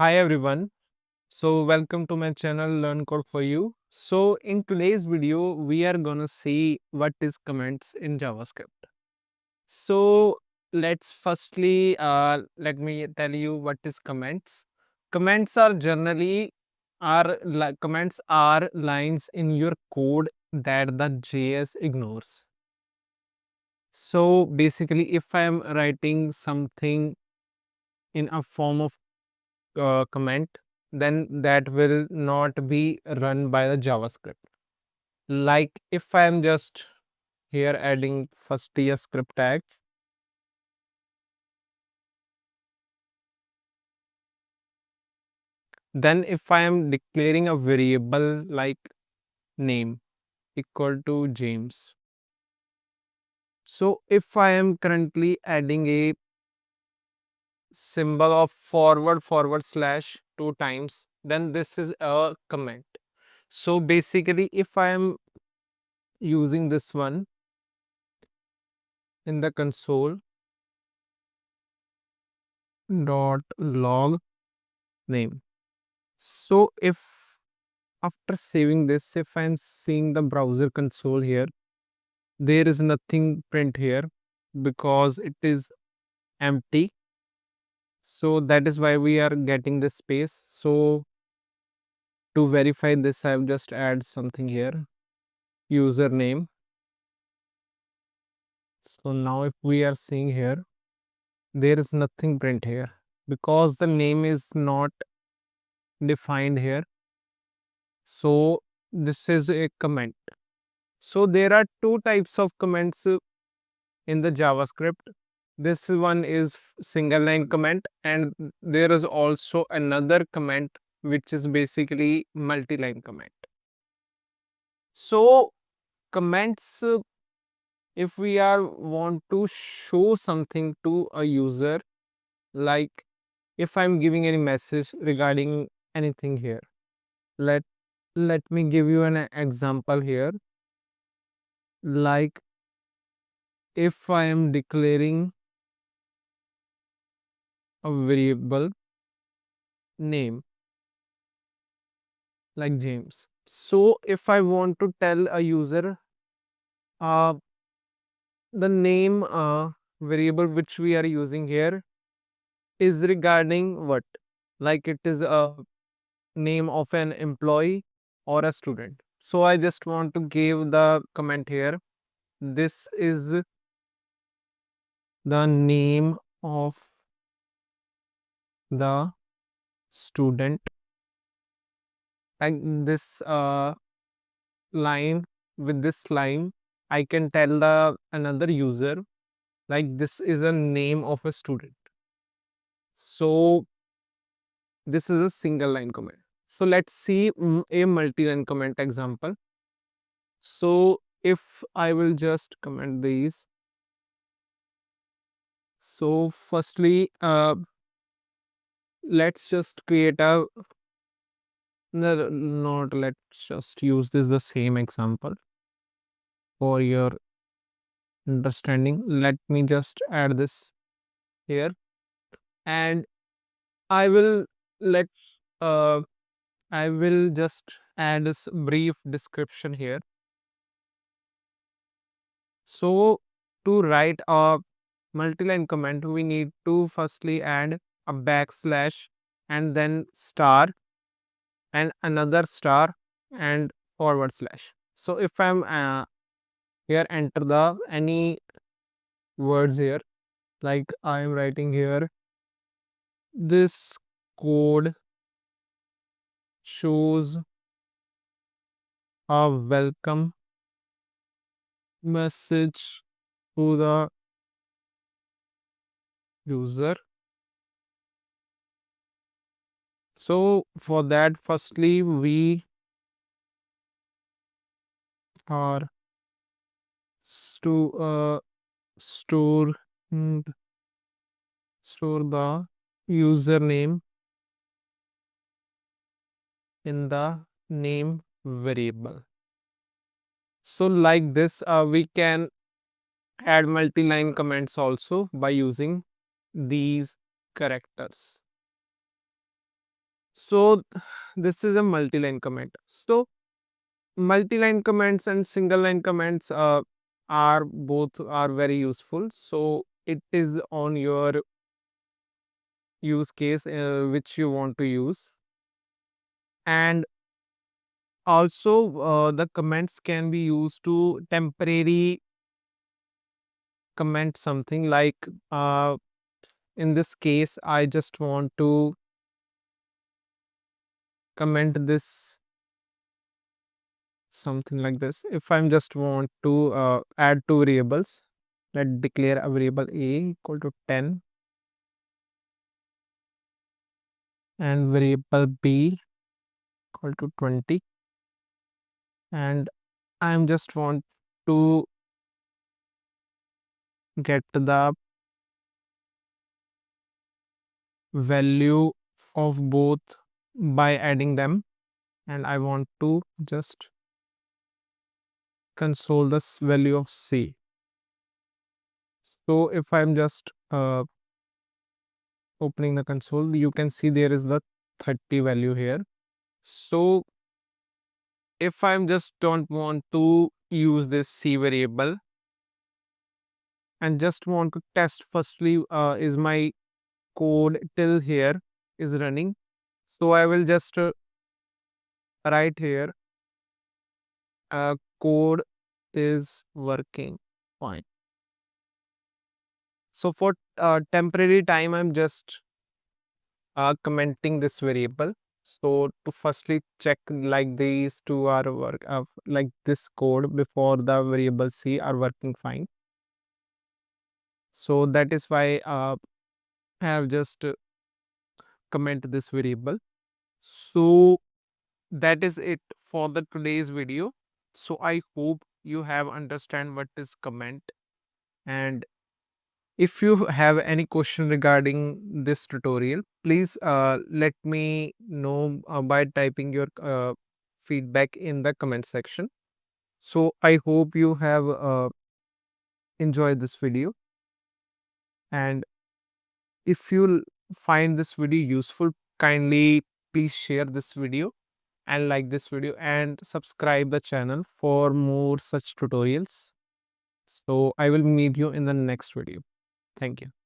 Hi everyone. So welcome to my channel Learn Code for You. So in today's video we are gonna see what is comments in JavaScript. So let's firstly let me tell you what is comments. Comments are generally comments are lines in your code that the JS ignores. So basically if I am writing something in a form of comment, then that will not be run by the JavaScript. Like if I am just here adding firstly a script tag, then if I am declaring a variable like name equal to James. So if I am currently adding a symbol of forward slash two times, then this is a comment. So basically if I am using this one in the console dot log name. So if after saving this, if I'm seeing the browser console here, there is nothing print here because it is empty. So that is why we are getting this space. So to verify this, I've just add something here, username. So now if we are seeing here, there is nothing print here because the name is not defined here. So this is a comment. So there are two types of comments in the JavaScript. This one is single line comment, and there is also another comment which is basically multi-line comment. So comments, if we are want to show something to a user, like if I'm giving any message regarding anything here, let let me give you an example here. Like if I am declaring a variable name like James. So if I want to tell a user uh, the name variable which we are using here is regarding what? Like it is a name of an employee or a student. So I just want to give the comment here. This is the name of the student. And this line, with this line, I can tell the another user like this is a name of a student. So this is a single line comment. So let's see a multi-line comment example. So if I will just comment these. So firstly, let's just create a no, not let's just use this the same example for your understanding. Let me just add this here, and I will let uh I will just add this brief description here. So to write a multi-line comment, we need to firstly add a backslash and then star and another star and forward slash. So if I'm here enter the any words here, like I am writing here, this code shows a welcome message to the user. So for that, firstly, we are to store store the username in the name variable. So like this, we can add multi-line comments also by using these characters. So this is a multi-line comment. So multi-line comments and single line comments are both are very useful. So it is on your use case which you want to use. And also the comments can be used to temporary comment something like in this case I just want to comment this something like this. If I'm just want to add two variables, let declare a variable a equal to 10 and variable b equal to 20, and I'm just want to get the value of both by adding them, and I want to just console this value of c. So if I'm just opening the console, you can see there is the 30 value here. So if I'm just don't want to use this c variable and just want to test firstly is my code till here is running, so I will just write here code is working fine. So for temporary time I'm just commenting this variable. So to firstly check like these two are work like this code before the variable c are working fine. So that is why I have just comment this variable. So that is it for the today's video. So I hope you have understand what is comment, and if you have any question regarding this tutorial, please let me know by typing your feedback in the comment section. So I hope you have enjoyed this video, and if you find this video useful, kindly please share this video and like this video and subscribe the channel for more such tutorials. So I will meet you in the next video. Thank you.